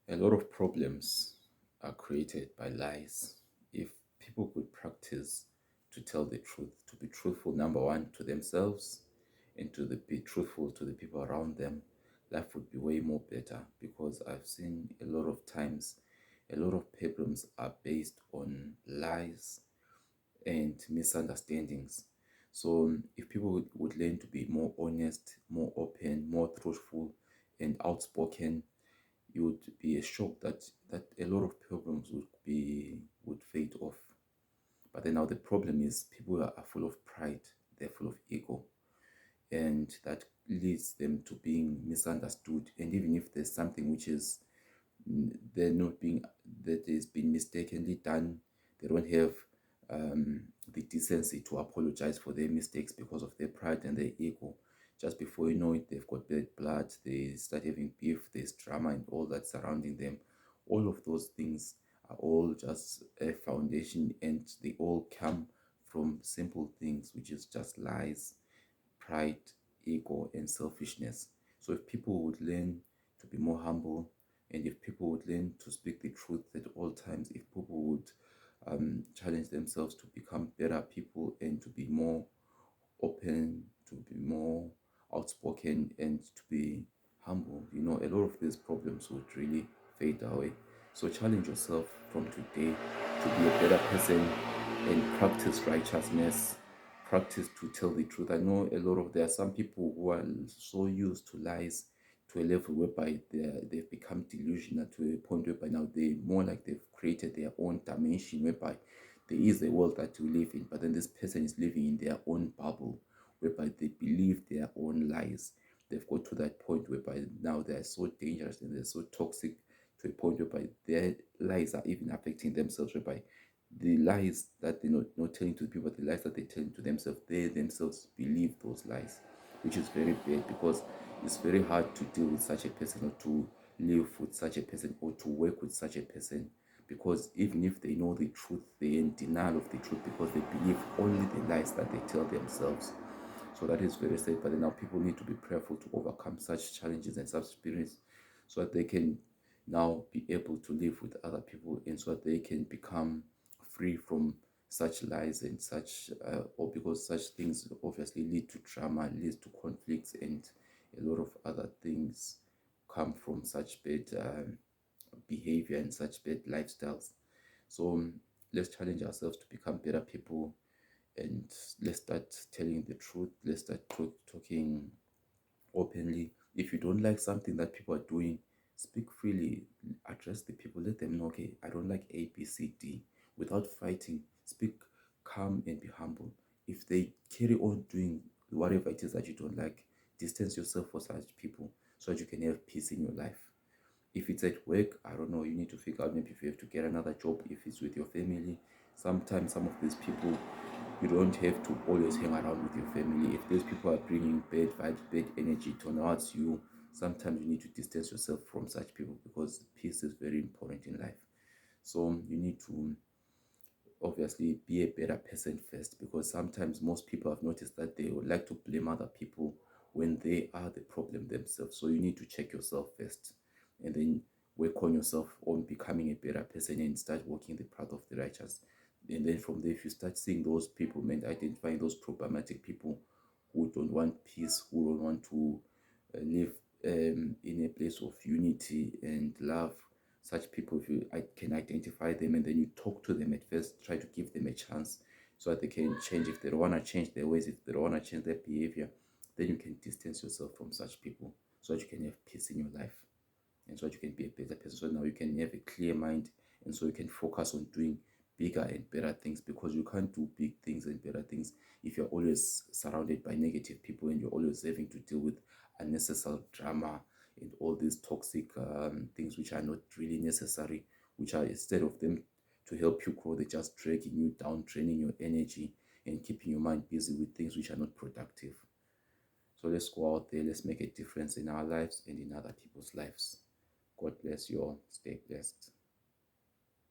A lot of problems are created by lies. If people could practice to tell the truth, to be truthful, number one, to themselves, and be truthful to the people around them, life would be way more better. Because I've seen a lot of times, a lot of problems are based on lies and misunderstandings. So if people would learn to be more honest, more open, more truthful, and outspoken, you would be shocked that a lot of problems would fade off. But then now the problem is people are full of pride, they're full of ego, and that leads them to being misunderstood. And even if there's something which is they're not being that is being mistakenly done, they don't have the decency to apologize for their mistakes because of their pride and their ego. Just before you know it, they've got bad blood, they start having beef, there's drama and all that surrounding them. All of those things are all just a foundation, and they all come from simple things, which is just lies, pride, ego, and selfishness. So if people would learn to be more humble, and if people would learn to speak the truth at all times, if people would challenge themselves to become better people and to be more open, to be more outspoken, and to be humble, a lot of these problems would really fade away. So challenge yourself from today to be a better person and practice righteousness, practice to tell the truth. I know there are some people who are so used to lies to a level whereby they've become delusional to a point whereby now they more like they've created their own dimension whereby there is a world that you live in, but then this person is living in their own bubble whereby they believe their own lies. They've got to that point whereby now they are so dangerous and they're so toxic to a point whereby their lies are even affecting themselves, whereby the lies that they're not telling to the people, the lies that they're telling to themselves, they themselves believe those lies, which is very bad because it's very hard to deal with such a person or to live with such a person or to work with such a person, because even if they know the truth, they're in denial of the truth because they believe only the lies that they tell themselves. So that is very sad. But then now people need to be prayerful to overcome such challenges and such experience so that they can now be able to live with other people and so that they can become free from such lies and such or because such things obviously lead to trauma, leads to conflicts, and a lot of other things come from such bad behavior and such bad lifestyles. So let's challenge ourselves to become better people, and let's start telling the truth. Let's start talking openly. If you don't like something that people are doing, speak freely, address the people, let them know, okay, I don't like A, B, C, D, without fighting. Speak calm and be humble. If they carry on doing whatever it is that you don't like, distance yourself from such people so that you can have peace in your life. If it's at work, I don't know, you need to figure out maybe if you have to get another job. If it's with your family, sometimes some of these people, you don't have to always hang around with your family. If these people are bringing bad vibes, bad energy towards you, sometimes you need to distance yourself from such people because peace is very important in life. So you need to obviously be a better person first, because sometimes most people have noticed that they would like to blame other people when they are the problem themselves. So you need to check yourself first and then work on yourself on becoming a better person and start walking the path of the righteous. And then from there, if you start seeing those people, man, identifying those problematic people who don't want peace, who don't want to live in a place of unity and love, such people, if you can identify them and then you talk to them at first, try to give them a chance so that they can change. If they don't want to change their ways, if they don't want to change their behavior, then you can distance yourself from such people so that you can have peace in your life and so that you can be a better person. So now you can have a clear mind and so you can focus on doing bigger and better things, because you can't do big things and better things if you're always surrounded by negative people and you're always having to deal with unnecessary drama and all these toxic things which are not really necessary, which are, instead of them to help you grow, they're just dragging you down, draining your energy and keeping your mind busy with things which are not productive. So let's go out there, let's make a difference in our lives and in other people's lives. God bless you all. Stay blessed.